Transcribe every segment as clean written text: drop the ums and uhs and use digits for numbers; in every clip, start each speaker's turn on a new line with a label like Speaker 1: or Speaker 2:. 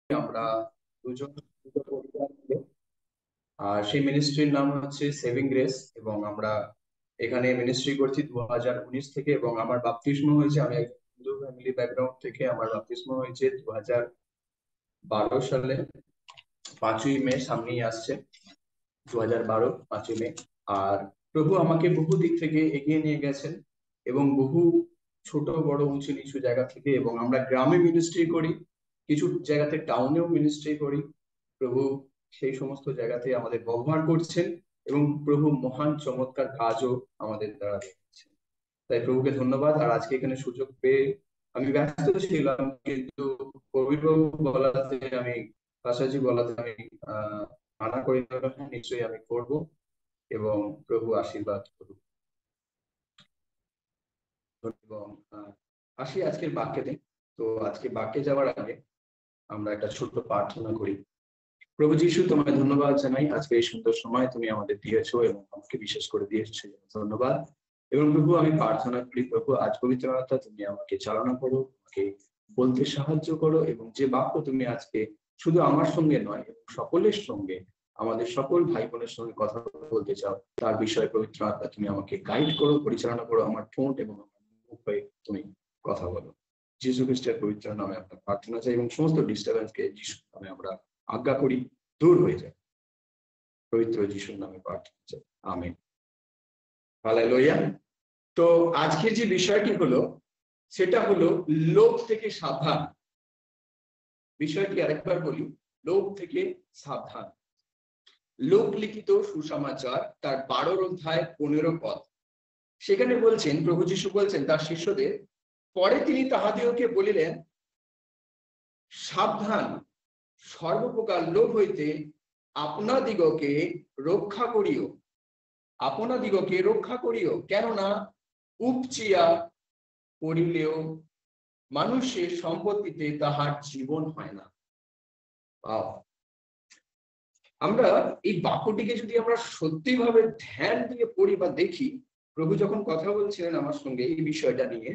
Speaker 1: আমরা দুজন দুটো পরিবার মিলে, আর সেই মিনিস্ট্রির নাম হচ্ছে সেভিং গ্রেস। এবং আমরা এখানে মিনিস্ট্রি করছি 2019 থেকে। এবং আমার বাপতিস্ম হয়েছে, আমি এক হিন্দু ফ্যামিলি ব্যাকগ্রাউন্ড থেকে আমার বাপতিস্ম হয়েছে 2012 সালে 5ই মে, সামনেই আসছে 2012 5ই মে। আর প্রভু আমাকে বহু দিক থেকে এগিয়ে নিয়ে গেছেন, এবং বহু ছোট বড় উঁচু নিচু জায়গা থেকে। এবং আমরা গ্রামে মিনিস্ট্রি করি, কিছু জায়গাতে টাউনেও মিনিস্ট্রি করি। প্রভু সেই সমস্ত জায়গাতে আমাদের ব্যবহার করছেন, এবং প্রভু মহান চমৎকার কাজও আমাদের দ্বারা দেখছেন। তাই প্রভুকে ধন্যবাদ। আর আজকে এখানে সুযোগ পেয়ে আমি ব্যস্ত ছিলাম, কিন্তু কবিবাবু বলাতে আমি পাশাজি বলাতে আমি মানা করি না, নিশ্চয়ই আমি করব। এবং প্রভু আশীর্বাদ করুন। এবং আসি আজকের বাক্যে। তো আজকে বাক্যে যাওয়ার আগে আমরা একটা ছোট্ট প্রার্থনা করি। প্রভু যিশু, তোমায় ধন্যবাদ জানাই, আজকে এই সুন্দর সময় তুমি আমাদের দিয়েছো এবং আমাকে বিশেষ করে দিয়েছো, ধন্যবাদ। এবং প্রভু আমি প্রার্থনা করি, প্রভু আজ পবিত্র আত্মা তুমি আমাকে চালনা করো, আমাকে বলতে সাহায্য করো, এবং যে বাক্য তুমি আজকে শুধু আমার সঙ্গে নয় এবং সকলের সঙ্গে, আমাদের সকল ভাই বোনের সঙ্গে কথা বলতে চাও, তার বিষয়ে পবিত্র আত্মা তুমি আমাকে গাইড করো, পরিচালনা করো। আমার ঠোঁট এবং আমার মুখ হয়ে তুমি কথা বলো। যীশু খ্রিস্টের পবিত্র নামে আপনার প্রার্থনা চাই, এবং সমস্ত ডিস্টার্বেন্সকে যীশুর নামে আমরা আজ্ঞা করি, দূর হয়ে যায়। পবিত্র যিশুর নামে প্রার্থনা চাই, আমেন। হালেলুয়া। তো আজকের যে বিষয়টি হলো, সেটা হলো লোভ থেকে সাবধান। বিষয়টি আরেকবার বলি, লোভ থেকে সাবধান। লোকলিখিত সুসমাচার তার 12 অধ্যায় 15 পদ। সেখানে বলছেন, প্রভু যিশু বলছেন তার শিষ্যদের, পরে তিনি তাহাদিওকে বলিলেন, সাবধান, সর্বপ্রকার লোভ হইতে আপনাদিগকে রক্ষা করিও, আপনাদিগকে রক্ষা করিও। কেননা উপচিয়া পড়িলেও মানুষের সম্পত্তিতে তাহার জীবন হয় না। আমরা এই বাক্যটিকে যদি আমরা সত্যিভাবে ধ্যান দিয়ে পড়ি বা দেখি, প্রভু যখন কথা বলছিলেন আমার সঙ্গে এই বিষয়টা নিয়ে,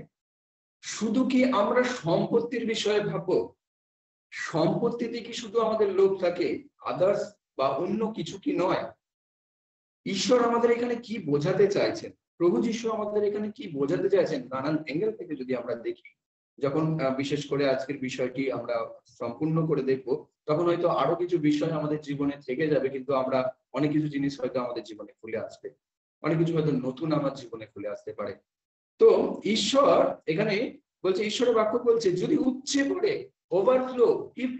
Speaker 1: শুধু কি আমরা সম্পত্তির বিষয়ে ভাববো? সম্পত্তিতে কি শুধু আমাদের লোভ থাকে, আদার্স বা অন্য কিছু কি নয়? ঈশ্বর আমাদের এখানে কি বোঝাতে চাইছেন, প্রভু যিশু আমাদের এখানে কি বোঝাতে চাইছেন, নানান অ্যাঙ্গেল থেকে যদি আমরা দেখি, যখন বিশেষ করে আজকের বিষয়টি আমরা সম্পূর্ণ করে দেখব, তখন হয়তো আরো কিছু বিষয় আমাদের জীবনে থেকে যাবে, কিন্তু আমরা অনেক কিছু জিনিস হয়তো আমাদের জীবনে খুলে আসবে, অনেক কিছু হয়তো নতুন আমার জীবনে খুলে আসতে পারে। তো ঈশ্বর এখানে বলছে, ঈশ্বরের বাক্য বলছে, যদি উপচে পড়ে, overflow, if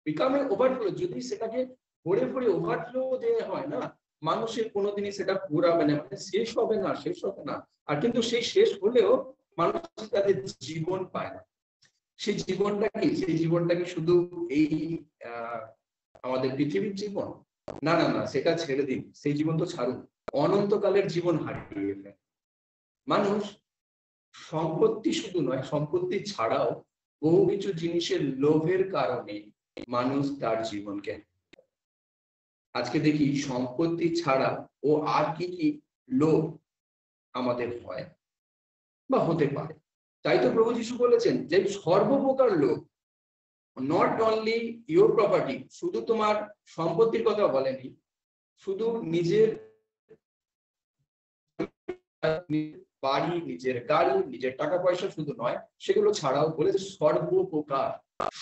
Speaker 1: become a overflow, যদি সেটাকে ভরে ভরে ওভারফ্লো দেওয়া হয় না, মানুষের কোনোদিনই সেটা পুরাবে না, মানে শেষ হবে না, শেষ হবে না। আর কিন্তু সেই শেষ হলেও মানুষ তাদের জীবন পায় না। সেই জীবনটা কি? সেই জীবনটা কি শুধু এই আমাদের পৃথিবীর জীবন? না না না, সেটা ছেড়ে দিন, সেই জীবন তো ছাড়ুন, অনন্তকালের জীবন হারিয়ে ফেলে মানুষ। সম্পত্তি শুধু নয়, সম্পত্তি ছাড়াও বহু কিছু জিনিসের লোভের কারণে মানুষ তার জীবনকে, আজকে দেখি সম্পত্তি ছাড়া ও আর কি কি লোভ আমাদের হয় বা হতে পারে। তাই তো প্রভু যিশু বলেছেন যে সর্বপ্রকার লোভ, নট অনলি ইউর প্রপার্টি, শুধু তোমার সম্পত্তির কথা বলেনি, শুধু নিজের বাড়ি, নিজের গাড়ি, নিজের টাকা পয়সা শুধু নয়, সেগুলো ছাড়াও বলেছে সর্বপ্রকার,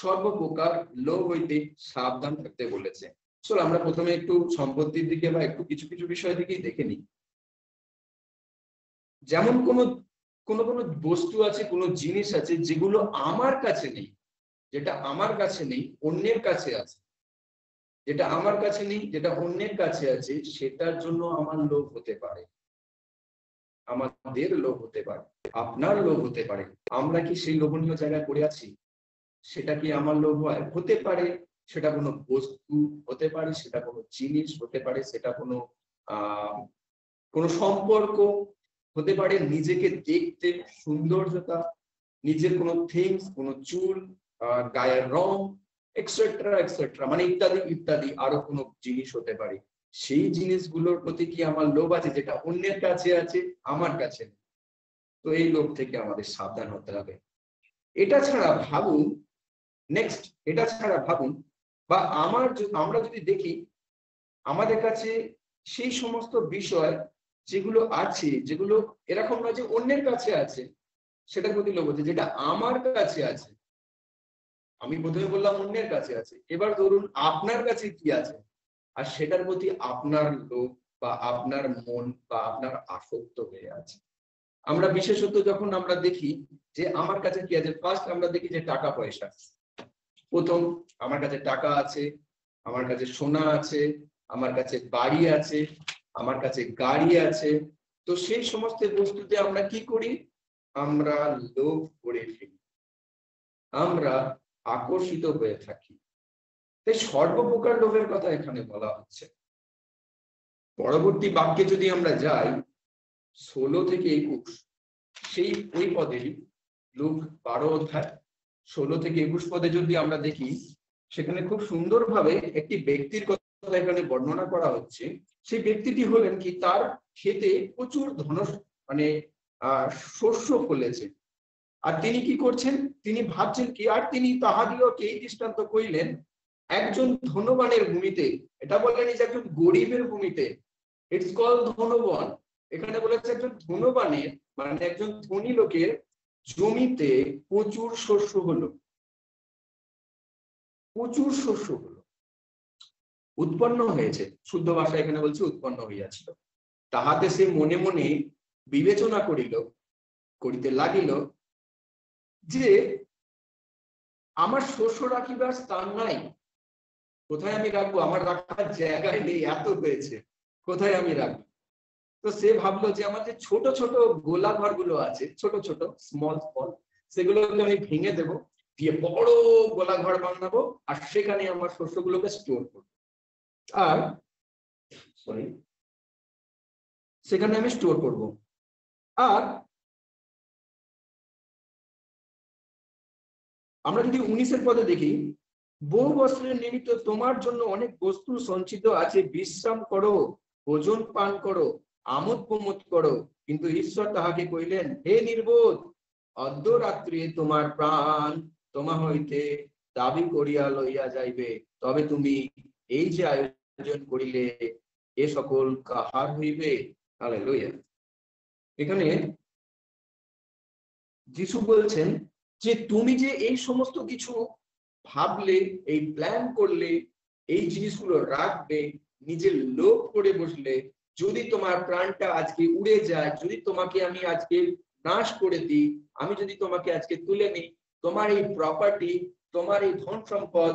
Speaker 1: সর্বপ্রকার লোভ হইতে সাবধান থাকতে বলেছে। চলো আমরা প্রথমে একটু সম্পত্তির দিকে বা একটু কিছু কিছু বিষয়ের দিকেই দেখে নিই। যেমন কোন কোন কোন বস্তু আছে, কোন জিনিস আছে যেগুলো আমার কাছে নেই, যেটা আমার কাছে নেই অন্যের কাছে আছে, যেটা আমার কাছে নেই যেটা অন্যের কাছে আছে, সেটার জন্য আমার লোভ হতে পারে, আমাদের লোভ হতে পারে, আপনার লোভ হতে পারে। আমরা কি সেই লোভনীয় জায়গায় পড়ে আছি? সেটা কি আমার লোভ হয়? হতে পারে। সেটা কোনো বস্তু হতে পারে, সেটা কোনো জিনিস হতে পারে, সেটা কোনো কোনো সম্পর্ক হতে পারে, নিজেকে দেখতে সৌন্দর্যতা, নিজের কোনো থিংস, কোনো চুল, গায়ের রং, এক্সেট্রা এক্সেট্রা, মানে ইত্যাদি ইত্যাদি আরো কোনো জিনিস হতে পারে। সেই জিনিসগুলোর প্রতি কি আমার লোভ আছে, যেটা অন্যের কাছে আছে আমার কাছে? তো এই লোভ থেকে আমাদের সাবধান হতে হবে। এটা ছাড়া ভাবুন, নেক্সট, এটা ছাড়া ভাবুন বা আমরা যদি দেখি আমাদের কাছে সেই সমস্ত বিষয় যেগুলো আছে, যেগুলো এরকম নয় যে অন্যের কাছে আছে সেটার প্রতি লোভ হচ্ছে, যেটা আমার কাছে আছে। আমি প্রথমে বললাম অন্যের কাছে আছে, এবার ধরুন আপনার কাছে কি আছে আর সেটার প্রতি আপনার লোভ বা আপনার মন বা আপনার আসক্ত হয়ে আছে। আমরা বিশেষত যখন আমরা দেখি যে আমার কাছে কি আছে, ফার্স্ট আমরা দেখি যে টাকা পয়সা। প্রথম আমার কাছে টাকা আছে, আমার কাছে সোনা আছে, আমার কাছে বাড়ি আছে, আমার কাছে গাড়ি আছে। তো সেই সমস্ত বস্তুতে আমরা কি করি, আমরা লোভ করে ফেলি, আমরা আকর্ষিত হয়ে থাকি। তাই সর্বপ্রকার লোভের কথা এখানে বলা হচ্ছে। পরবর্তী বাক্যে যদি আমরা যাই 16 থেকে 21, সেই ওই পদেরই লুক 12 অধ্যায় 16 থেকে 21 পদে যদি আমরা দেখি, সেখানে খুব সুন্দরভাবে একটি ব্যক্তির কথা এখানে বর্ণনা করা হচ্ছে। সেই ব্যক্তিটি হলেন কি, তার ক্ষেতে প্রচুর মানে শস্য ফলেছে, আর তিনি কি করছেন, তিনি ভাবছেন কি, আর তিনি তাহাদিওকে এই দৃষ্টান্ত কইলেন, একজন ধনবানের ভূমিতে, এটা বললেন যে একজন গরিবের ভূমিতে, ইটস কল ধনবান, এখানে বলেছে একজন ধনবানের মানে একজন ধনী লোকের জমিতে প্রচুর শস্য হলো, প্রচুর শস্য হলো, উৎপন্ন হয়েছে, শুদ্ধ ভাষা এখানে বলছে উৎপন্ন হইয়াছিল। তাহাতে সে মনে মনে বিবেচনা করিতে লাগিল যে আমার শস্য রাখিবার স্থান নাই, কোথায় আমি রাখবো, আমার রাখার জায়গায় নেই, এত হয়েছে, কোথায় আমি রাখবো। তো সে ভাবলো যে আমার যে ছোট ছোট গোলা ঘর গুলো আছে, ছোট ছোট স্মল, সেগুলোকে আমি ভেঙে দেবো, দিয়ে বড় গোলা ঘর বানাবো, আর সেখানে আমার শস্যগুলোকে স্টোর করবো, আর সেখানে আমি স্টোর করব। আর আমরা যদি 19 পদে দেখি, বহু বছরের নিমিত্ত তোমার জন্য অনেক বস্তু সঞ্চিত আছে, বিশ্রাম করো, ভোজন পান করো, আমোদ প্রমোদ করো। কিন্তু ঈশ্বর তাহাকে কইলেন, হে নির্বোধ, অর্ধরাত্রি তোমার প্রাণ তোমা হইতে দাবি করিয়া লইয়া যাইবে, তবে তুমি এই যে আয়োজন করিলে এ সকল কাহার হইবে? হালেলুয়া। এখানে যিশু বলছেন যে তুমি যে এই সমস্ত কিছু ভাবলে, এই প্ল্যান করলে, এই জিনিসগুলো রাখবে, নিজের লোভ করে বসলে, যদি তোমার প্রাণটা আজকে উড়ে যায়, যদি তোমাকে আমি আজকে নাশ করে দিই, আমি যদি তোমাকে আজকে তুলে নিই, তোমার এই প্রপার্টি, তোমার এই ধন সম্পদ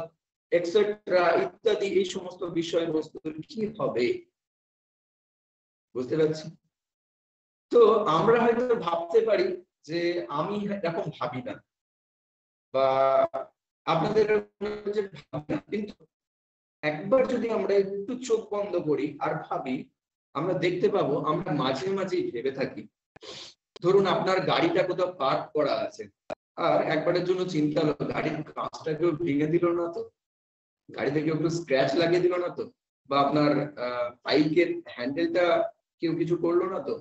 Speaker 1: এক্সেট্রা ইত্যাদি, এই সমস্ত বিষয়বস্তুর কি হবে? বুঝতে পারছি? তো আমরা হয়তো ভাবতে পারি যে আমি এরকম ভাবি না, বা আপনাদের ভাবি না, কিন্তু একবার যদি আমরা একটু চোখ বন্ধ করি আর ভাবি, আমরা দেখতে পাবো আমরা মাঝে মাঝে ভেবে থাকি। ধরুন আপনার গাড়িটা কোথাও পার্ক করা আছে, আর একবারের জন্য চিন্তা হলো গাড়ির কাঁচটা কেউ ভেঙে দিল না তো, গাড়িতে কেউ একটু স্ক্র্যাচ লাগিয়ে দিল না তো, বা আপনার বাইকের হ্যান্ডেলটা কেউ কিছু করলো না তো।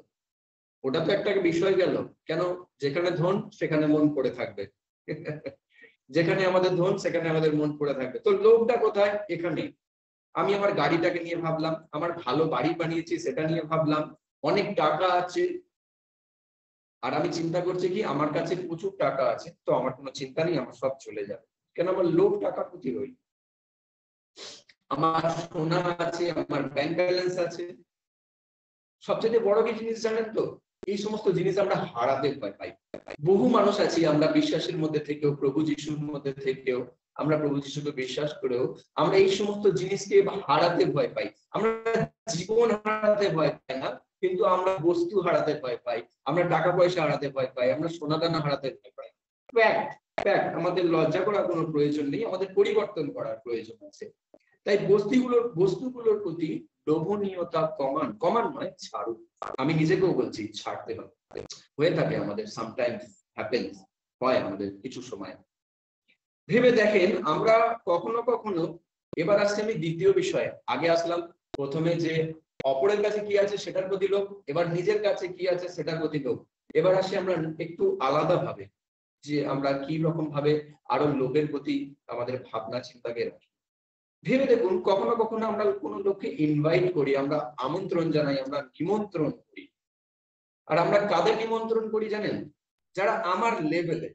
Speaker 1: ওটা তো একটা বিষয় গেল। কেন? যেখানে ধন সেখানে মন পড়ে থাকবে। যেখানে আমাদের ধন সেখানে আমাদের মন পড়ে থাকবে। তো লোভটা কোথায়? এখানে। আমি আমার গাড়িটাকে নিয়ে ভাবলাম, আমার ভালো বাড়ি বানিয়েছি সেটা নিয়ে ভাবলাম, অনেক টাকা আছে, আর আমি চিন্তা করছি কি আমার কাছে প্রচুর টাকা আছে, তো আমার কোনো চিন্তা নেই, আমার সব চলে যাবে। কেন? আমার লোভ টাকার প্রতি রই। আমার সোনা আছে, আমার ব্যাংক ব্যালেন্স আছে। সবচেয়ে বড় কি জিনিস জানেন তো? এই সমস্ত জিনিস আমরা হারাতে ভয় পাই। বহু মানুষ আছি আমরা বিশ্বাসের মধ্যে থেকেও, প্রভু যিশুর মধ্যে থেকেও, আমরা প্রভু যিশুকে বিশ্বাস করেও আমরা এই সমস্ত জিনিসকে হারাতে ভয় পাই। আমরা জীবন হারাতে ভয় পাই না, কিন্তু আমরা বস্তু হারাতে ভয় পাই, আমরা টাকা পয়সা হারাতে ভয় পাই, আমরা সোনাদানা হারাতে ভয় পাই। আমাদের লজ্জা করার কোনো প্রয়োজন নেই, আমাদের পরিবর্তন করার প্রয়োজন আছে। তাই বস্তুগুলোর প্রতি লোভনীয়তা কমান নয়, ছাড়ুন। আমি নিজেকেও বলছি ছাড়তে হবে, হয়ে থাকে আমাদের, সামটাইমস হ্যাপেন্স, হয় আমাদের কিছু সময়। ভেবে দেখেন আমরা কখনো কখনো, এবার আসছে আমি দ্বিতীয় বিষয়ে, আগে আসলাম প্রথমে যে অপরের কাছে কি আছে সেটার প্রতি লোভ, এবার নিজের কাছে কি আছে সেটার প্রতি লোভ। এবার আসি আমরা একটু আলাদা ভাবে, যে আমরা কি রকম ভাবে আরো লোভের প্রতি আমাদের ভাবনা চিন্তাকে রাখি। ভেবে দেখুন, কখনো কখনো আমরা কোনো লোককে ইনভাইট করি, আমরা আমন্ত্রণ জানাই, আমরা নিমন্ত্রণ করি। আর আমরা কাদের নিমন্ত্রণ করি জানেন? যারা আমার লেভেলে,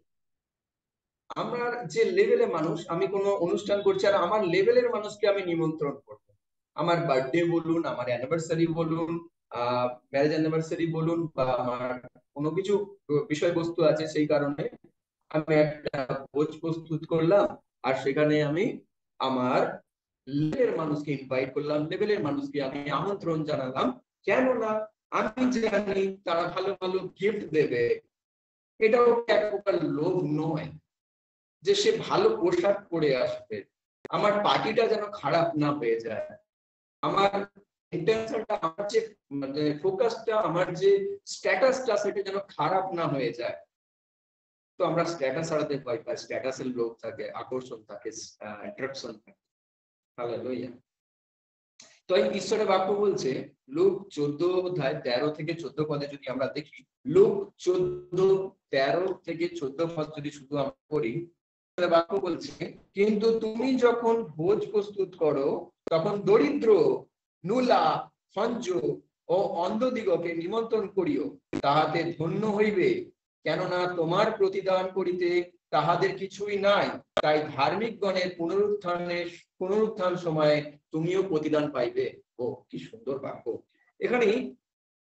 Speaker 1: আমার যে লেভেলে মানুষ, আমি কোনো অনুষ্ঠান করছি আর আমার লেভেলের মানুষকে আমি নিমন্ত্রণ করবো। আমার বার্থডে বলুন, আমার অ্যানিভার্সারি বলুন, ম্যারেজ অ্যানিভার্সারি বলুন, বা আমার কোনো কিছু বিষয়বস্তু আছে, সেই কারণে আমি একটা ভোজ প্রস্তুত করলাম। আর সেখানে আমি আমার লেভেলের মানুষকে ইনভাইট করলাম, লেভেলের মানুষকে আমি আমন্ত্রণ জানালাম। কেননা আমি জানি তারা ভালো ভালো গিফট দেবে। এটাও এক প্রকার লোভ নয় যে সে ভালো পোশাক পরে আসবে? আমার পার্টিটা যেন খারাপ না হয়ে যায়, আমার ইন্টেনশনটা, আমার যে মানে ফোকাসটা, আমার যে স্ট্যাটাসটা, সেটা যেন খারাপ না হয়ে যায়। তো আমরা স্ট্যাটাস হারাতে ভয় পাই, স্ট্যাটাসের লোভ থাকে, আকর্ষণ থাকে, অ্যাট্রাকশন থাকে। হালেলুয়া। তো এই ঈশ্বরের বাক্য বলছে, লূক 14 অধ্যায় 13 থেকে 14 পদে যদি আমরা দেখি, লূক 14:13 থেকে 14 পদ যদি শুধু আমরা পড়ি, বাক্য বলছে, কিন্তু তুমি যখন ভোজ প্রস্তুত করো, তখন দরিদ্র, নুলা, সঞ্জ ও অন্ধদিগকে নিমন্ত্রণ করিও, তাহাতে ধন্য হইবে। কেননা তোমার প্রতিদান করিতে তাহাদের কিছুই নাই, তাই ধার্মিক গণের পুনরুত্থান সময়ে তুমিও প্রতিদান পাইবে। ও কি সুন্দর বাক্য! এখানে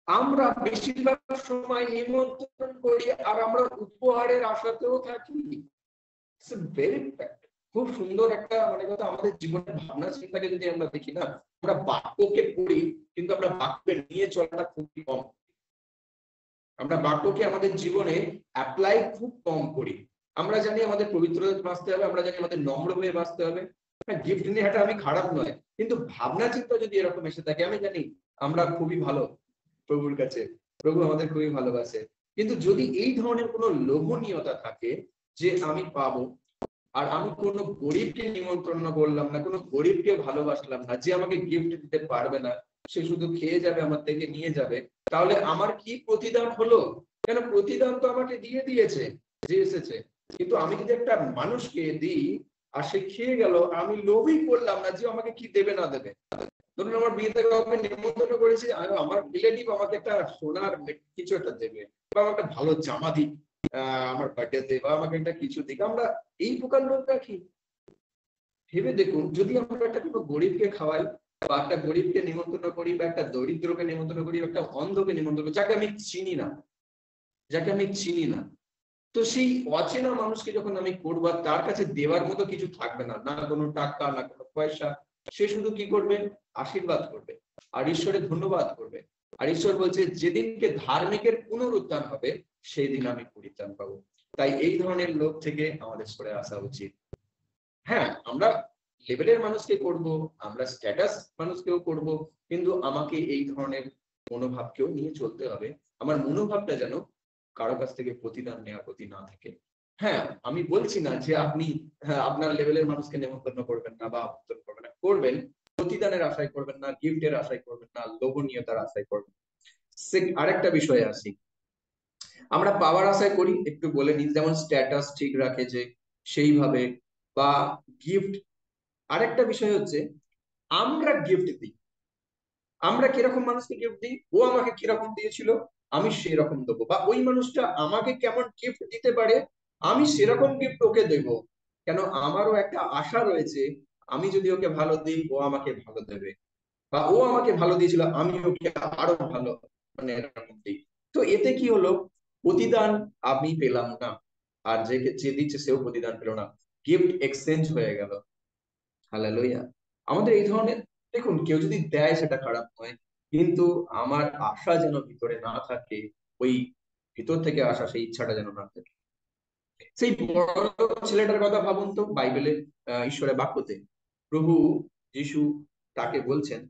Speaker 1: আমরা বেশিরভাগ সময় নিমন্ত্রণ করি আর আমরা উপহারের আশাতেও থাকি। খুব সুন্দর একটা মানে কথা। আমাদের জীবনের ভাবনা চিন্তাকে যদি আমরা দেখি না, আমরা বাক্যকে পড়ি কিন্তু আমরা বাক্যকে নিয়ে চলাটা খুবই কম। আমরা বাক্যকে আমাদের জীবনে অ্যাপ্লাই খুব কম করি। আমরা জানি আমাদের পবিত্র বাঁচতে হবে, আমরা জানি আমাদের নম্র হয়ে বাঁচতে হবে। হ্যাঁ, গিফট নিয়ে এটা আমি খারাপ নয়, কিন্তু ভাবনা চিন্তা যদি এরকম এসে থাকে, আমি জানি আমরা খুবই ভালো প্রভুর কাছে, প্রভু আমাদের খুবই ভালোবাসে। কিন্তু যদি এই ধরনের কোনো লোভনীয়তা থাকে যে আমি পাবো, আর আমি কোনো গরিবকে নিমন্ত্রণ করলাম না, কোনো গরিবকে ভালোবাসলাম না, যে আমাকে গিফট দিতে পারবে না, সে শুধু খেয়ে যাবে, আমার থেকে নিয়ে যাবে, তাহলে আমার কি প্রতিদান হলো? কেন, প্রতিদান তো আমাকে দিয়ে দিয়েছে যে এসেছে। কিন্তু আমি যদি একটা মানুষকে দিই আর সে খেয়ে গেল, আমি লোভই করলাম না যে আমাকে কি দেবে না দেবে। ধরুন আমার বিয়েতে কাউকে নিমন্ত্রণ করেছি, আমার রিলেটিভ আমাকে একটা সোনার কিছু একটা দেবে, বা আমাকে একটা ভালো জামা দিক আমার বার্থডেতে, বা আমাকে একটা কিছু দিক, আমরা এই প্রকার লোক রাখি। ভেবে দেখুন, যদি আমরা একটা কোনো গরিবকে খাওয়াই, বা একটা গরিবকে নিমন্ত্রণ করি, বা একটা দরিদ্রকে নিমন্ত্রণ করি, একটা অন্ধকে নিমন্ত্রণ করি, যাকে আমি চিনি না, যাকে আমি চিনি না, তো সেই অচেনা মানুষকে যখন আমি করবো, তার কাছে দেওয়ার মতো কিছু থাকবে না, না কোনো টাকা, না কোনো পয়সা। সে শুধু কি করবে? আশীর্বাদ করবে আর ঈশ্বরের ধন্যবাদ করবে। আর ঈশ্বর বলছে, যেদিনকে ধার্মিকের পুনরুত্থান হবে, সেই দিন আমি পরিত্রাণ পাবো। তাই এই ধরনের লোক থেকে আমাদের সরে আসা উচিত। হ্যাঁ, আমরা লেভেলের মানুষকে করব, আমরা স্ট্যাটাস মানুষকেও করব, কিন্তু আমাকে এই ধরনের মনোভাবকেও নিয়ে চলতে হবে। আমার মনোভাবটা যেন কারো কাছ থেকে প্রতিদান নেওয়ার প্রতি না থাকে। হ্যাঁ, আমি বলছি না যে আপনি আপনার লেভেলের মানুষকে নেমন্তন্ন করবেন না বা আমন্ত্রণ করবেন না, করবেন, প্রতিদানের আশায় করবেন না, গিফটের আশায় করবেন না, লোভনীয়তার আশায় করবেন। আরেকটা বিষয়ে আসি, আমরা পাওয়ার আশায় করি, একটু বলে নিই, যেমন স্ট্যাটাস ঠিক রাখে যে সেইভাবে, বা গিফট। আরেকটা বিষয় হচ্ছে, আমরা গিফট দিই, আমরা কিরকম মানুষকে গিফট দিই, ও আমাকে কিরকম দিয়েছিল আমি সেরকম দেবো, বা ওই মানুষটা আমাকে কেমন গিফট দিতে পারে আমি সেরকম গিফট ওকে দেব। কেন, আমারও একটা আশা রয়েছে, আমি যদি ওকে ভালো দিই ও আমাকে ভালো দেবে, বা ও আমাকে ভালো দিয়েছিল আমি ওকে আরো ভালো মানে এরকম দিই। তো এতে কি হলো, প্রতিদান আমি পেলাম না, আর যে যে দিচ্ছে সেও প্রতিদান পেল না, গিফট এক্সচেঞ্জ হয়ে গেল। হালেলুয়া। আমাদের এই ধরনের, দেখুন, কেউ যদি দেয় সেটা খারাপ নয়, কিন্তু আমার আশা যেন ভিতরে না থাকে, ওই ভিতর থেকে আসা সেই ইচ্ছাটা যেন না থাকে। সেই বড় ছেলেটার কথা ভাবুন তো, বাইবেলে ঈশ্বরের বাক্যতে প্রভু যিশু তাকে বলছেন,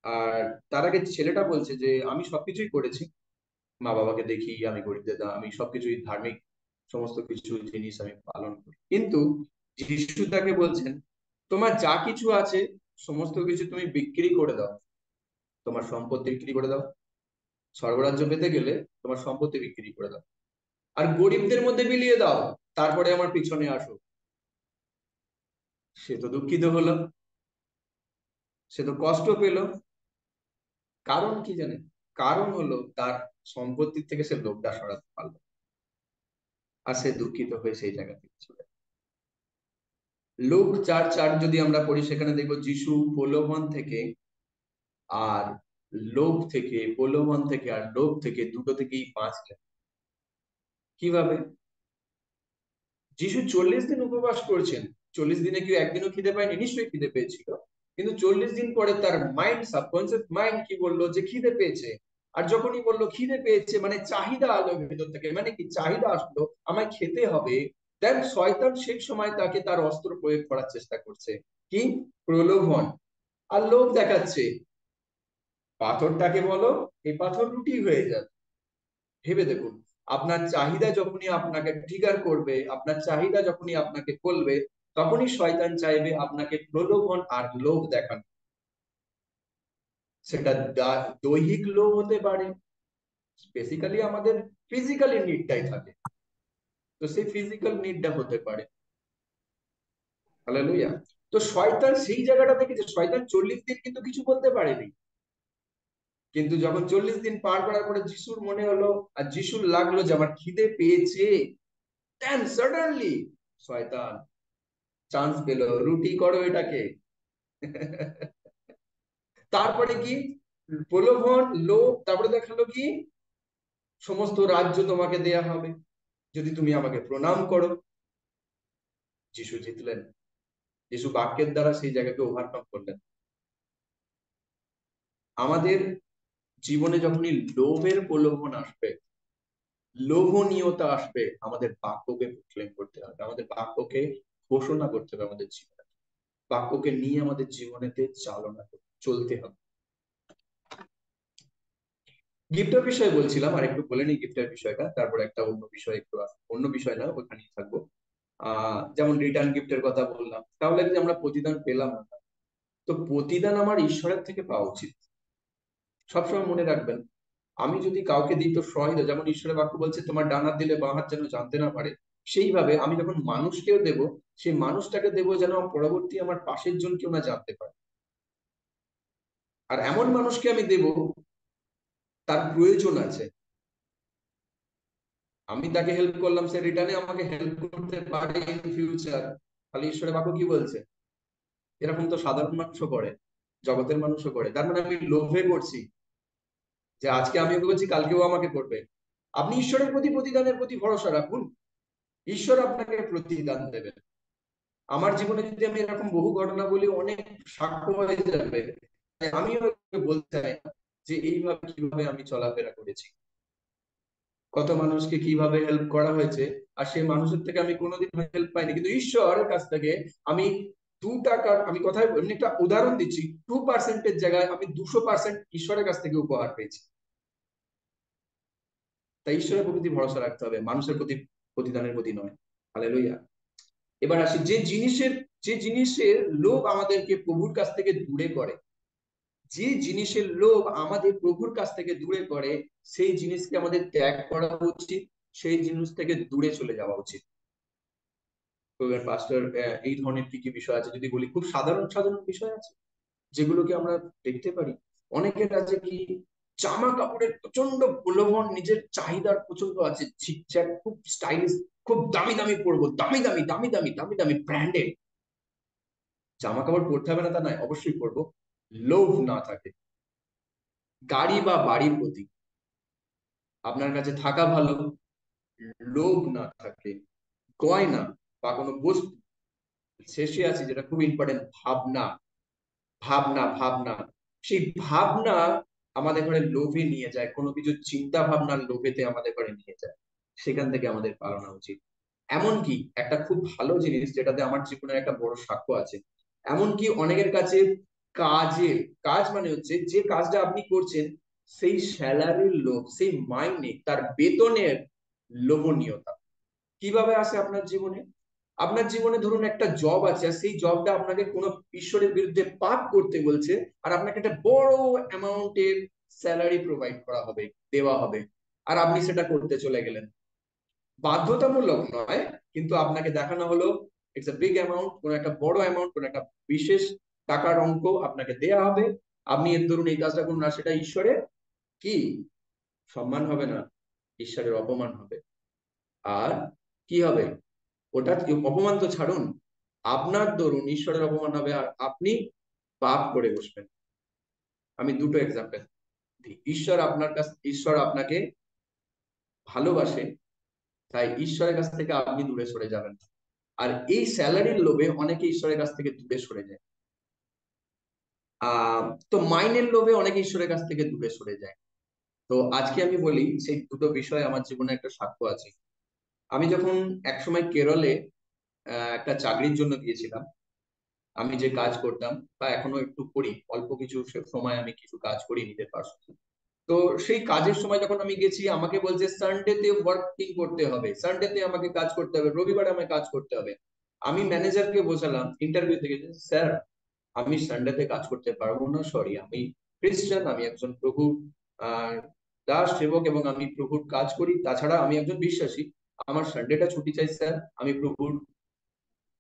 Speaker 1: আর তার আগে ছেলেটা বলছে যে আমি সবকিছুই করেছি, মা বাবাকে দেখি, আমি গরিবদের আমি সবকিছুই ধার্মিক, সমস্ত কিছু জিনিস আমি পালন করি, কিন্তু যিশু তাকে বলছেন, তোমার যা কিছু আছে সমস্ত কিছু তুমি বিক্রি করে দাও, তোমার সম্পত্তি বিক্রি করে দাও, স্বর্গরাজ্য পেতে গেলে তোমার সম্পত্তি বিক্রি করে দাও, আর গরিবদের মধ্যে বিলিয়ে দাও, তারপরে আমার পিছনে আসো। সে তো দুঃখিত হলো, সে তো কষ্ট পেল। কারণ কি জানেন? কারণ হলো তার সম্পত্তির থেকে সে লোভটা সরাতে পারলো, আর সে দুঃখিত হয়ে সেই জায়গা থেকে চলে গেল। লুক 4:4 যদি আমরা পড়ি, সেখানে দেখবো যিশু প্রলোভন থেকে আর লোভ থেকে, প্রলোভন থেকে আর লোভ থেকে, দুটো থেকেই বাঁচলেন। কিভাবে? যিশু 40 দিন উপবাস করছেন। 40 দিনে কি একদিনও খিদে পায়নি? নিশ্চয়ই খিদে পেয়েছিল। কিন্তু 40 দিন পরে তার মাইন্ড, সাবকনসিয়াস মাইন্ড কি বললো? যে খিদে পেয়েছে। আর যখনই বললো খিদে পেয়েছে, মানে চাহিদা আলো ভেতর থেকে, মানে কি চাহিদা আসলো, আমায় খেতে হবে। দেন শয়তান সেই সময় তাকে তার অস্ত্র প্রয়োগ করার চেষ্টা করছে। কি? প্রলোভন আর লোভ দেখাচ্ছে। পাথরটাকে বলো, এই পাথর রুটি হয়ে যাবে। ভেবে দেখুন, আপনার চাহিদা যখনই আপনাকে ট্রিগার করবে, আপনার চাহিদা যখনই আপনাকে বলবে, তখনই শয়তান চাইবে আপনাকে প্রলোভন আর লোভ দেখানো। সেটা দৈহিক লোভ হতে পারে, বেসিক্যালি আমাদের ফিজিক্যালি নিডটাই থাকে, তো সেই ফিজিক্যাল নিডটা হতে পারে। হালেলুয়া। তো শয়তান সেই জায়গাটা থেকে, যে শয়তান 40 দিন কিন্তু কিছু বলতে পারেনি, কিন্তু যখন 40 দিন পার করার পরে যিশুর মনে হলো আর যিশুর লাগলো যে আমার খিদে পেয়েছে, দেন সাডেনলি শয়তান চান্স পেল, রুটি করো এটাকে। তারপরে কি? প্রলোভন, লোভ, তারপরে দেখালো কি? সমস্ত রাজ্য তোমাকে দেয়া হবে যদি তুমি আমাকে প্রণাম করো। যিশু জিতলেন। যিশু বাক্যের দ্বারা সেই জায়গাকে ওভারকাম করলেন। আমাদের জীবনে যখনই লোভের প্রলোভন আসবে, লোভনীয়তা আসবে, আমাদের বাক্যকে প্রক্লেম করতে হবে, আমাদের বাক্যকে ঘোষণা করতে হবে, আমাদের জীবনে বাক্যকে নিয়ে আমাদের জীবনেতে চালনা চলতে হবে। গিফটের বিষয়ে বলছিলাম, আর একটু বলে নিই গিফটের বিষয়টা, তারপর একটা অন্য বিষয়, একটু অন্য বিষয় না, ওখানেই থাকবো। যেমন রিটার্ন গিফটের কথা বললাম, তাহলে যদি আমরা প্রতিদান পেলাম না, তো প্রতিদান আমার ঈশ্বরের থেকে পাওয়া উচিত। সবসময় মনে রাখবেন, আমি যদি কাউকে দিই তো সহায়তা, যেমন ঈশ্বরের বাক্য বলছে তোমার ডান হাত দিলে বাঁ হাত যেন জানতে না পারে, সেইভাবে আমি যখন মানুষকেও দেব, সেই মানুষটাকে দেবো যেন পরবর্তী আমার পাশের জন কেউ না জানতে পারে। আর এমন মানুষকে আমি দেব, তার প্রয়োজন আছে, আমি তাকে হেল্প করলাম, সে রিটার্নে আমাকে হেল্প করতে পারে ইন ফিউচার। তাহলে ঈশ্বরের বাক্য কি বলছে? এরকম তো সাধারণ মানুষও করে, জগতের মানুষও করে। তার মানে আমি লোভে করছি যে আজকে আমি ওকে বলছি, কালকেও আমাকে করবে। আপনি ঈশ্বরের প্রতি, প্রতিদানের প্রতি ভরসা রাখুন, ঈশ্বর আপনাকে প্রতিদান দেবেন। আমার জীবনে যদি আমি এরকম বহু ঘটনা বলি, অনেক সাক্ষ্য হয়ে যাবে। আমিও বলতে চাই না যে এইভাবে কিভাবে আমি চলাফেরা করেছি, কত মানুষকে কিভাবে হেল্প করা হয়েছে, আর সেই মানুষের থেকে আমি কোনোদিন হেল্প পাইনি, কিন্তু ঈশ্বরের কাছ থেকে আমি 2 টাকার, আমি কথায় এমনি একটা উদাহরণ দিচ্ছি, 2%-এর জায়গায় আমি 200% ঈশ্বরের কাছ থেকে উপহার পেয়েছি। তাই ঈশ্বরের প্রতি ভরসা রাখতে হবে, মানুষের প্রতি, প্রতিদানের প্রতি নয়। হালেলুয়া। এবার আসি, যে জিনিসের লোভ আমাদেরকে প্রভুর কাছ থেকে দূরে করে, যে জিনিসের লোভ আমাদের প্রভুর কাছ থেকে দূরে করে, সেই জিনিসকে আমাদের ত্যাগ করা উচিত, সেই জিনিস থেকে দূরে চলে যাওয়া উচিত। পাস্টার, এই ধরনের কি কি বিষয় আছে যদি বলি, খুব সাধারণ সাধারণ বিষয় আছে যেগুলোকে আমরা দেখতে পারি। অনেকের কাছে কি জামা কাপড়ের প্রচন্ড প্রলোভন, নিজের চাহিদার প্রচন্ড আছে, ছিকছাক, খুব স্টাইলিশ, খুব দামি দামি পরবো, দামি দামি দামি দামি দামি দামি ব্র্যান্ডেড জামা কাপড় পরতে হবে না তা নয়, অবশ্যই পরবো। লোভ না থাকে গাড়ি বা বাড়ির প্রতি, আপনার কাছে থাকা ভালো, লোভ না থাকে গয়না বা কোনো বস্তু। শেষে আছে যেটা খুব ইম্পর্টেন্ট, ভাবনা। ভাবনা, ভাবনা, সেই ভাবনা আমাদের ঘরে লোভে নিয়ে যায়, কোনো কিছু চিন্তা ভাবনার লোভেতে আমাদের ঘরে নিয়ে যায়। সেখান থেকে আমাদের পালানো উচিত। এমনকি একটা খুব ভালো জিনিস, যেটাতে আমার জীবনের একটা বড় সাক্ষ্য আছে, এমনকি অনেকের কাছে কাজের, কাজ মানে হচ্ছে যে কাজটা আপনি করছেন, সেই স্যালারির লোভ, সেই মাইনে, তার বেতনের লোভনীয়তা কিভাবে আসে আপনার জীবনে? আপনার জীবনে ধরুন একটা জব আছে, আর সেই জবটা আপনাকে কোনো ঈশ্বরের বিরুদ্ধে পাপ করতে বলছে, আর আপনাকে একটা বড় অ্যামাউন্টের স্যালারি প্রোভাইড করা হবে, দেওয়া হবে, আর আপনি সেটা করতে চলে গেলেন। বাধ্যতামূলক নয়, কিন্তু আপনাকে দেখানো হলো ইটস এ বিগ অ্যামাউন্ট, কোন একটা বড় অ্যামাউন্ট, কোন একটা বিশেষ টাকার অঙ্ক আপনাকে দেয়া হবে, আপনি এর ধরুন এই কাজটা করুন, আর সেটা ঈশ্বরের কি সম্মান হবে না, ঈশ্বরের অপমান হবে। আর কি হবে, ওটা অপমান তো ছাড়ুন, আপনার দরুন ঈশ্বরের অপমান হবে, আর আপনি পাপ করে বসবেন। আমি দুটো এক্সাম্পল দিই। ঈশ্বর আপনাকে ভালোবাসে, তাই ঈশ্বরের কাছ থেকে আপনি দূরে সরে যাবেন। আর এই স্যালারির লোভে অনেকে ঈশ্বরের কাছ থেকে দূরে সরে যায়। তো মাইনের লোভে অনেকে ঈশ্বরের কাছ থেকে দূরে সরে যায়। তো আজকে আমি বলি সেই দুটো বিষয় আমার জীবনে একটা সাক্ষ্য আছে। আমি যখন একসময় কেরলে একটা চাকরির জন্য গিয়েছিলাম, আমি যে কাজ করতাম বা এখনো একটু করি, অল্প কিছু সময় আমি কিছু কাজ করি নিজের পার্সোনাল। তো সেই কাজের সময় যখন আমি গেছি, আমাকে বলছে সানডেতে ওয়ার্কিং করতে হবে, সানডেতে আমাকে কাজ করতে হবে, রবিবারে আমাকে কাজ করতে হবে। আমি ম্যানেজারকে বোঝালাম ইন্টারভিউ থেকে, স্যার আমি সানডেতে কাজ করতে পারবো না, সরি, আমি খ্রিস্টান, আমি একজন প্রভুর আহ দাস সেবক এবং আমি প্রভুর কাজ করি, তাছাড়া আমি একজন বিশ্বাসী, আমার সানডেটা ছুটি চাই স্যার, আমি প্রভুর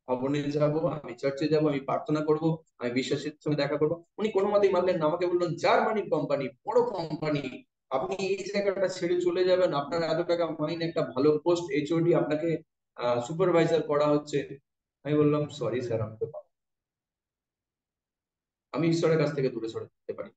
Speaker 1: ভবনে যাব, আমি চার্চে যাব, আমি প্রার্থনা করব, আমি বিশ্বাসের সঙ্গে দেখা করব। উনি কোনো মতেই মানলেন না, আমাকে বললেন জার্মানির কোম্পানি, বড় কোম্পানি, আপনি এই জায়গাটা ছেড়ে চলে যাবেন, আপনার এত টাকা মাইনে, একটা ভালো পোস্ট এইচওডি, আপনাকে সুপারভাইজার করা হচ্ছে। আমি বললাম সরি স্যার, আমি তো আমি ঈশ্বরের কাছ থেকে দূরে সরে যেতে পারি।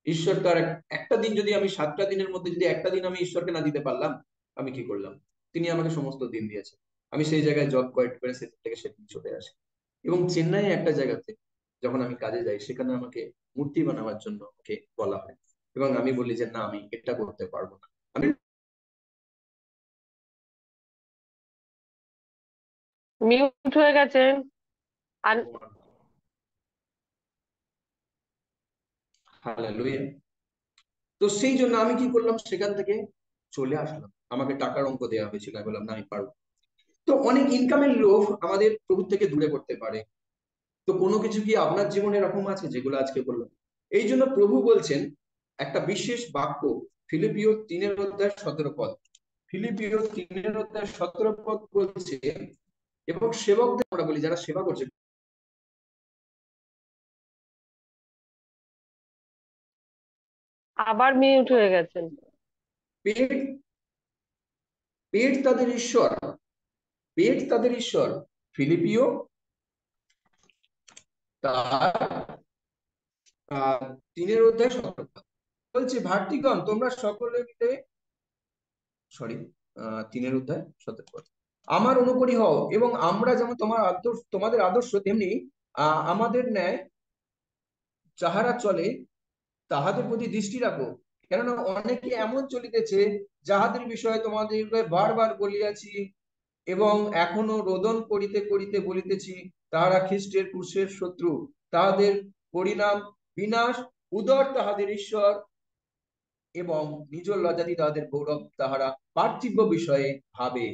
Speaker 1: ঈশ্বর তার একটা দিন, যদি আমি 7টা দিনের মধ্যে যদি একটা দিন আমি ঈশ্বরকে না দিতে পারলাম, আমি কি করলাম? তিনি আমাকে সমস্ত দিন দিয়েছেন। আমি সেই জায়গায় জব কোয়েট করে সেদিন থেকে সেদিন চলে আসি। এবং চেন্নাই একটা জায়গাতে যখন আমি কাজে যাই, সেখানে আমাকে মূর্তি বানাবার জন্য আমাকে বলা হয়, এবং আমি বলি যে না, আমি এটা করতে পারবো না। আমি
Speaker 2: মিউট হয়ে গেছেন। আর
Speaker 1: হালেলুয়া। তো সেই জন্য আমি কি করলাম, সেখান থেকে চলে আসলাম। আমাকে টাকার অঙ্ক দেওয়া হয়েছিল, আমি বললাম না, আমি পারবো। তো অনেক ইনকামের লোভ আমাদের প্রভু থেকে দূরে করতে পারে। তো কোনো কিছু কি আপনার জীবনে এরকম আছে যেগুলো আজকে বললাম? এই জন্য প্রভু বলছেন একটা বিশেষ বাক্য, ফিলিপিও 3:17 ফিলিপিও 3:17 বলছে, এবং সেবকদের আমরা বলি যারা সেবা করছে,
Speaker 2: আবার মিউট হয়ে গেছেন।
Speaker 1: পেট পেট তাদের ঈশ্বর, পেট তাদের ঈশ্বর। ফিলিপিও তার 3:17 বলছে, ভাতৃগণ তোমরা সকলে মিলে, সরি, 3:17 আমার অনুকরী হও, এবং আমরা যেমন তোমাদের আদর্শ তেমনি আমাদের ন্যায় যাহারা চলে তাহাদের প্রতি দৃষ্টি রাখো। কেননা অনেকে এমন চলিতেছে, যাহাদের বিষয়ে তোমাদের বারবার বলিয়াছি এবং এখনো রোদন করিতে করিতে বলিতেছি, তাহারা খ্রিস্টের ক্রুশের শত্রু, তাহাদের পরিণাম বিনাশ, উদর তাহাদের ঈশ্বর, এবং নিজ লজ্জাতি তাহাদের গৌরব, তাহারা পার্থিব বিষয়ে ভাবে,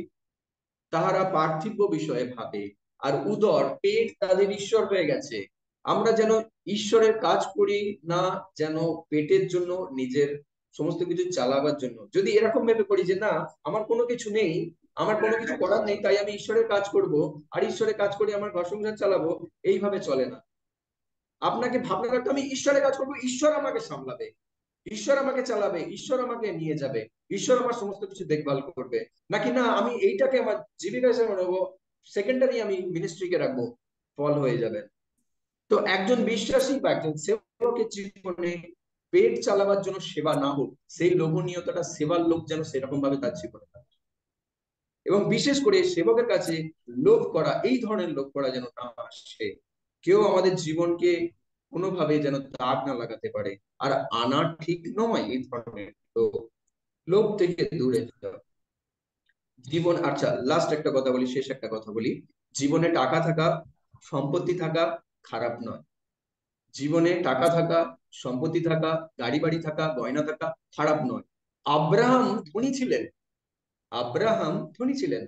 Speaker 1: তাহারা পার্থিব বিষয়ে ভাবে, আর উদর পেট তাদের ঈশ্বর হয়ে গেছে। আমরা যেন ঈশ্বরের কাজ করি না, যেন পেটের জন্য, নিজের সমস্ত কিছু চালাবার জন্য। যদি এরকম ভেবে করি যে না, আমার কোনো কিছু নেই, আমার কোনো কিছু করার নেই, তাই আমি ঈশ্বরের কাজ করব, আর ঈশ্বরের কাজ করে আমার ঘর সংসার চালাবো, এইভাবে চলে না। আপনাকে ভাবনা রাখতে, আমি ঈশ্বরের কাজ করবো, ঈশ্বর আমাকে সামলাবে, ঈশ্বর আমাকে চালাবে, ঈশ্বর আমাকে নিয়ে যাবে, ঈশ্বর আমার সমস্ত কিছু দেখভাল করবে। নাকি না, আমি এইটাকে আমার জীবিকা হিসেবে নেবো, সেকেন্ডারি আমি মিনিস্ট্রিকে রাখবো, ফল হয়ে যাবে। তো একজন বিশ্বাসী বা একজন সেবকের জীবনে পেট চালাবার জন্য সেবা না হোক, সেই লোভনীয়তাটা সেবার লোক যেন সেরকম ভাবে তার জীবনে থাকে। এবং বিশেষ করে সেবকের কাছে লোভ করা, এই ধরনের লোভ করা যেন না আসে। কেউ আমাদের জীবনকে কোনোভাবে যেন দাগ না লাগাতে পারে। আর আনা ঠিক নয় এই ধরনের লোভ, লোভ থেকে দূরে যাও। জীবন, আচ্ছা লাস্ট একটা কথা বলি, শেষ একটা কথা বলি। জীবনে টাকা থাকা, সম্পত্তি থাকা খারাপ নয়। জীবনে টাকা থাকা, সম্পত্তি থাকা, গাড়ি বাড়ি থাকা, গয়না থাকা খারাপ নয়। আব্রাহাম ধনী ছিলেন, আব্রাহাম ধনী ছিলেন,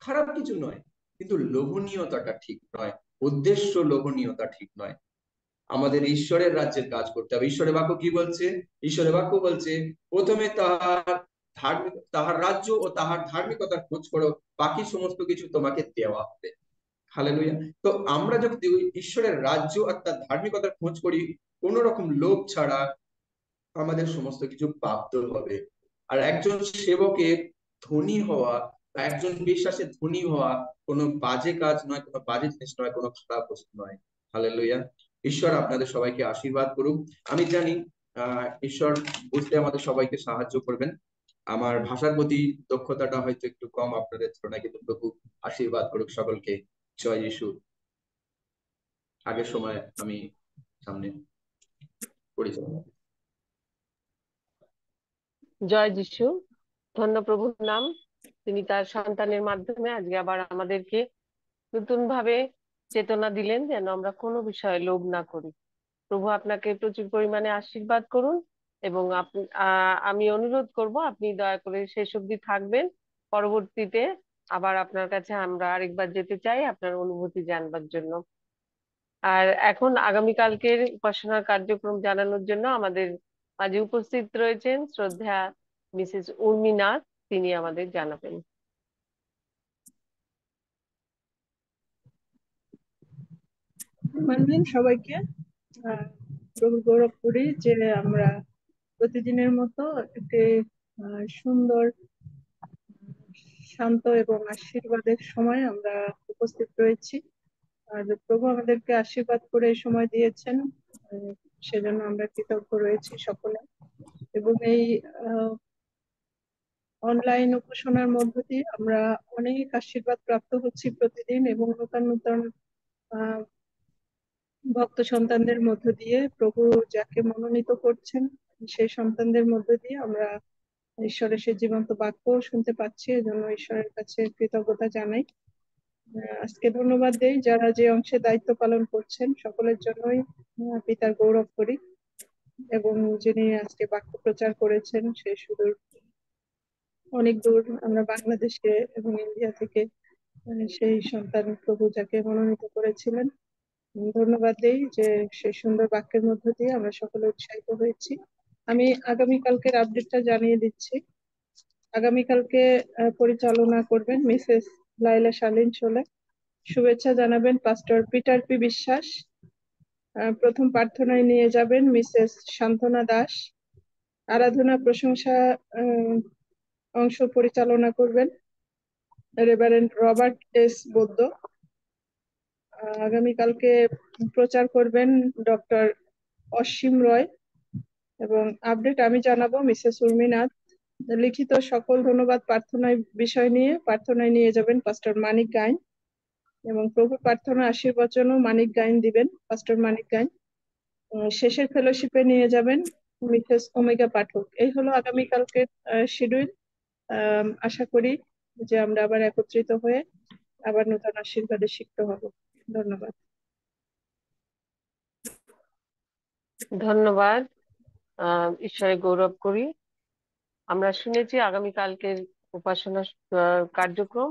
Speaker 1: খারাপ কিছু নয়। কিন্তু লোভনীয়তাটা ঠিক নয়, উদ্দেশ্য লোভনীয়তা ঠিক নয়। আমাদের ঈশ্বরের রাজ্যের কাজ করতে হবে। ঈশ্বরের বাক্য কি বলছে? ঈশ্বরের বাক্য বলছে, প্রথমে তার তাহার রাজ্য ও তাহার ধার্মিকতার খোঁজ করো, বাকি সমস্ত কিছু তোমাকে দেওয়া হবে। হালেলুয়া। তো আমরা যখন ঈশ্বরের রাজ্য আর তার ধার্মিকতার খোঁজ করি কোন রকম লোভ ছাড়া, আমাদের সমস্ত কিছু প্রাপ্ত হবে। আর একজন সেবকের ধনী হওয়া বা একজন বিশ্বাসে ধনী হওয়া কোনো বাজে কাজ নয়, কোনো বাজে জিনিস নয়, কোনো খারাপ বস্তু নয়। হালেলুয়া। ঈশ্বর আপনাদের সবাইকে আশীর্বাদ করুক। আমি জানি ঈশ্বর বুঝতে আমাদের সবাইকে সাহায্য করবেন। আমার ভাষার প্রতি দক্ষতাটা হয়তো একটু কম আপনাদের তুলনায়, কিন্তু প্রভু আশীর্বাদ করুক সকলকে। জয় যিশু। আগের সময় আমি সামনে পরিচালনা।
Speaker 2: জয় যিশু। ধন্য প্রভুর নাম। তিনি তার সন্তানের মাধ্যমে আজকে আবার আমাদেরকে নতুন ভাবে চেতনা দিলেন যেন আমরা কোনো বিষয়ে লোভ না করি। প্রভু আপনাকে প্রচুর পরিমাণে আশীর্বাদ করুন। এবং আপনি আমি অনুরোধ করব আপনি দয়া করে শেষ অবধি থাকবেন। পরবর্তীতে আবার আপনার কাছে আমরা আরেকবার যেতে চাই আপনার অনুভূতি জানবার জন্য। আর এখন আগামীকালকের উপাসনার কার্যক্রম জানানোর জন্য আমাদের মাঝে উপস্থিত রয়েছেন শ্রদ্ধা মিসেস উর্মি নাথ। তিনি আমাদের জানাবেন।
Speaker 3: মানবেন সবাইকে। প্রভু গৌরব করি যে আমরা প্রতিদিনের মতো একটি সুন্দর, শান্ত এবং আশীর্বাদের সময় আমরা উপস্থিত রয়েছি। আর প্রভু আমাদেরকে আশীর্বাদ করে এই সময় দিয়েছেন, সেজন্য আমরা কৃতজ্ঞ রয়েছি সকলে। এবং এই অনলাইন উপাসনার মধ্য দিয়ে আমরা অনেক আশীর্বাদ প্রাপ্ত হচ্ছি প্রতিদিন, এবং নতুন নতুন ভক্ত সন্তানদের মধ্য দিয়ে প্রভু যাকে মনোনীত করছেন সেই সন্তানদের মধ্য দিয়ে আমরা ঈশ্বরের সে জীবন্ত বাক্য শুনতে পাচ্ছি। এজন্য ঈশ্বরের কাছে কৃতজ্ঞতা জানাই। আজকে ধন্যবাদ দেই যারা যে অংশে দায়িত্ব পালন করছেন সকলের জন্যই পিতার গৌরব করি। এবং যিনি আজকে বাক্য প্রচার করেছেন সে সুদূর অনেক দূর আমরা বাংলাদেশে এবং ইন্ডিয়া থেকে সেই সন্তান প্রভু যাকে মনোনীত করেছিলেন ধন্যবাদ দেই যে সেই সুন্দর বাক্যের মধ্য দিয়ে আমরা সকলে উৎসাহিত হয়েছি। আমি আগামীকালকের আপডেটটা জানিয়ে দিচ্ছি। আগামীকালকে পরিচালনা করবেন মিসেস লাইলা শালীন শোলে। শুভেচ্ছা জানাবেন পাস্টর পিটার পি বিশ্বাস। প্রথম প্রার্থনায় নিয়ে যাবেন মিসেস সান্ত্বনা দাস। আরাধনা প্রশংসা অংশ পরিচালনা করবেন রেভারেন্ড রবার্ট এস বৈদ্য। আগামীকালকে প্রচার করবেন ডক্টর অসীম রয়। এবং আপডেট আমি জানাবো মিসেস উর্মিনাথ। লিখিত সকল ধন্যবাদ প্রার্থনায় বিষয় নিয়ে প্রার্থনায় নিয়ে যাবেন পাস্টর মানিক গাইন। এবং প্রভু প্রার্থনা আশীর্বচনও মানিক গাইন দিবেন, পাস্টর মানিক গাইন। শেষের ফেলোশিপে নিয়ে যাবেন মিসেস ওমেগা পাঠক। এই হলো আগামীকালকের শিডিউল। আশা করি যে আমরা আবার একত্রিত হয়ে আবার নতুন আশীর্বাদে শিখতে হব। ধন্যবাদ।
Speaker 2: ধন্যবাদ। ঈশ্বরের গৌরব করি। আমরা শুনেছি আগামীকালকের উপাসনা কার্যক্রম।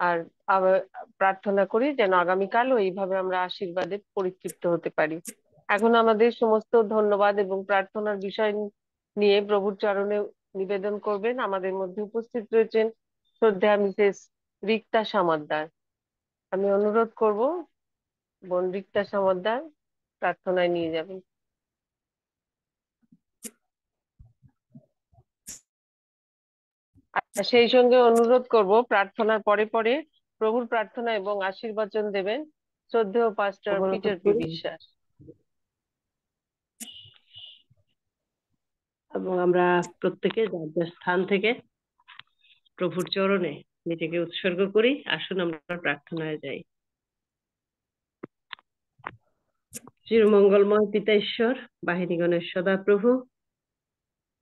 Speaker 2: আর আবার প্রার্থনা করি যেন আগামীকালও এইভাবে আমরা আশীর্বাদে পরিতৃপ্ত হতে পারি। এখন আমাদের সমস্ত ধন্যবাদ এবং প্রার্থনার বিষয় নিয়ে প্রভুর চরণে নিবেদন করবেন। আমাদের মধ্যে উপস্থিত রয়েছেন শ্রদ্ধা মিসেস রিক্তা সামদ্দার। আমি অনুরোধ করব বোন রিক্তা সামদ্দার প্রার্থনায় নিয়ে যাবেন। আর সেই সঙ্গে অনুরোধ করব প্রার্থনার পরে পরে প্রভুর প্রার্থনা এবং আশীর্বচন দেবেন শ্রদ্ধেয় পাস্টর পিটার পি বিশ্বাস।
Speaker 4: এবং আমরা প্রত্যেকে যার যার স্থান থেকে প্রভুর চরণে নিজেকে উৎসর্গ করি। আসুন আমরা প্রার্থনায় যাই। চিরমঙ্গলময় পিতা ঈশ্বর, বাহিনীগণের সদা প্রভু,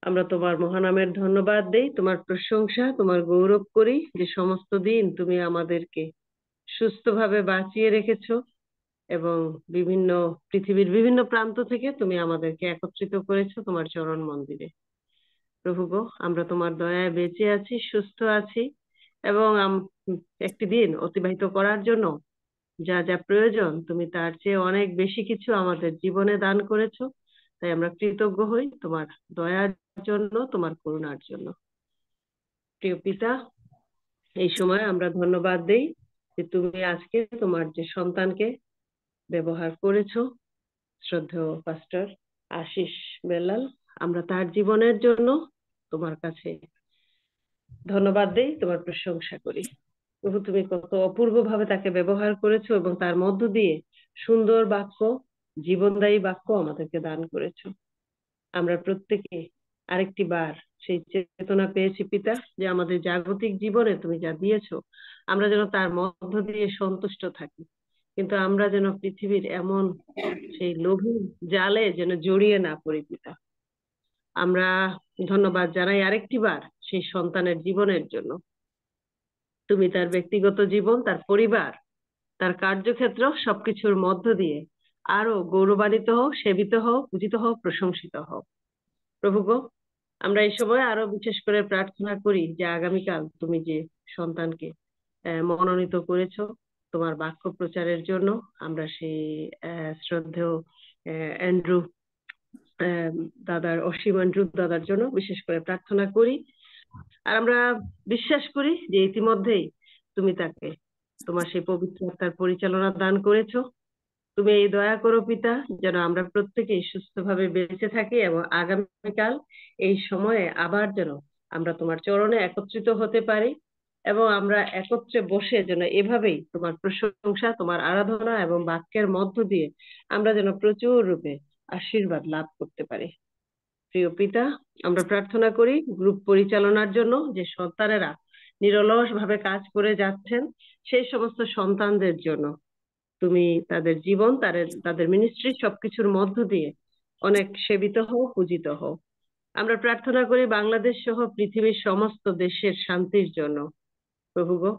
Speaker 4: আমরা তোমার মহানামের ধন্যবাদ দেই, তোমার প্রশংসা, তোমার গৌরব করি যে সমস্ত দিন তুমি আমাদেরকে সুস্থভাবে বাঁচিয়ে রেখেছো এবং পৃথিবীর বিভিন্ন প্রান্ত থেকে তুমি আমাদেরকে একত্রিত করেছো তোমার চরণ মন্দিরে। প্রভু গো, আমরা তোমার দয়ায় বেঁচে আছি, সুস্থ আছি এবং একটি দিন অতিবাহিত করার জন্য যা যা প্রয়োজন তুমি তার চেয়ে অনেক বেশি কিছু আমাদের জীবনে দান করেছো। তাই আমরা কৃতজ্ঞ হই তোমার দয়ার জন্য, তোমার করুণার জন্য। প্রিয় পিতা, এই সময় আমরা ধন্যবাদ দেই যে তুমি আজকে তোমার যে সন্তানকে ব্যবহার করেছো, শ্রদ্ধেয় পাস্টর আশিস বেলাল, আমরা তার জীবনের জন্য তোমার কাছে ধন্যবাদ দেই, তোমার প্রশংসা করি। প্রভু, তুমি কত অপূর্ব ভাবে তাকে ব্যবহার করেছো এবং তার মধ্য দিয়ে সুন্দর বাক্য, জীবনদায়ী বাক্য আমাদেরকে দান করেছো। আমরা প্রত্যেকে আরেকটি বার সেই চেতনা পেয়েছি পিতা, যে আমাদের জাগতিক জীবনে তুমি যা দিয়েছো আমরা যেন তার মধ্য দিয়ে সন্তুষ্ট থাকি, কিন্তু আমরা যেন পৃথিবীর এমন সেই লোভী জালে যেন জড়িয়ে না পড়ি পিতা। আমরা ধন্যবাদ জানাই আরেকটি বার সেই সন্তানের জীবনের জন্য। তুমি তার ব্যক্তিগত জীবন, তার পরিবার, তার কার্যক্ষেত্র সবকিছুর মধ্য দিয়ে আরো গৌরবান্বিত হোক, সেবিত হোক, পূজিত হোক, প্রশংসিত হোক। প্রভু গো, আমরা এই সময় আরো বিশেষ করে প্রার্থনা করি যে আগামীকাল তুমি যে সন্তানকে মনোনীত করেছো তোমার বাক্য প্রচারের জন্য, আমরা সেই শ্রদ্ধেয় অ্যান্ড্রু দাদার, অসীম অ্যান্ড্রু দাদার জন্য বিশেষ করে প্রার্থনা করি। আর আমরা বিশ্বাস করি যে ইতিমধ্যেই তুমি তাকে তোমার সেই পবিত্র আত্মার পরিচালনা দান করেছো। তুমি এই দয়া করো পিতা, যেন আমরা প্রত্যেকেই সুস্থভাবে বেঁচে থাকি এবং আগামীকাল এই সময়ে আবার যেন আমরা তোমার চরণে একত্রিত হতে পারি এবং আমরা একত্রে বসে যেন এভাবেই তোমার প্রশংসা, তোমার আরাধনা এবং বাক্যের মধ্য দিয়ে আমরা যেন প্রচুর রূপে আশীর্বাদ লাভ করতে পারি। প্রিয় পিতা, আমরা প্রার্থনা করি গ্রুপ পরিচালনার জন্য, যে সন্তানেরা নিরলস ভাবে কাজ করে যাচ্ছেন সেই সমস্ত সন্তানদের জন্য। তুমি তাদের জীবন, তাদের মিনিস্ট্রি সবকিছুর মধ্য দিয়ে অনেক সেবিত হও, পূজিত হও। আমরা প্রার্থনা করি বাংলাদেশ সহ পৃথিবীর সমস্ত দেশের শান্তির জন্য। প্রভু গো,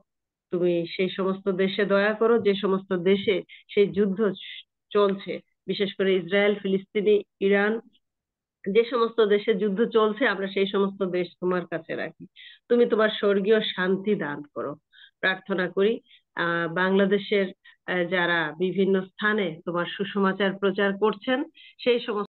Speaker 4: তুমি সেই সমস্ত দেশে দয়া করো যে সমস্ত দেশে সেই যুদ্ধ চলছে, বিশেষ করে ইসরায়েল, ফিলিস্তিনি, ইরান, যে সমস্ত দেশে যুদ্ধ চলছে আমরা সেই সমস্ত দেশ তোমার কাছে রাখি। তুমি তোমার স্বর্গীয় শান্তি দান করো। প্রার্থনা করি বাংলাদেশের যারা বিভিন্ন স্থানে তোমার সুসমাচার প্রচার করছেন সেই সমস্ত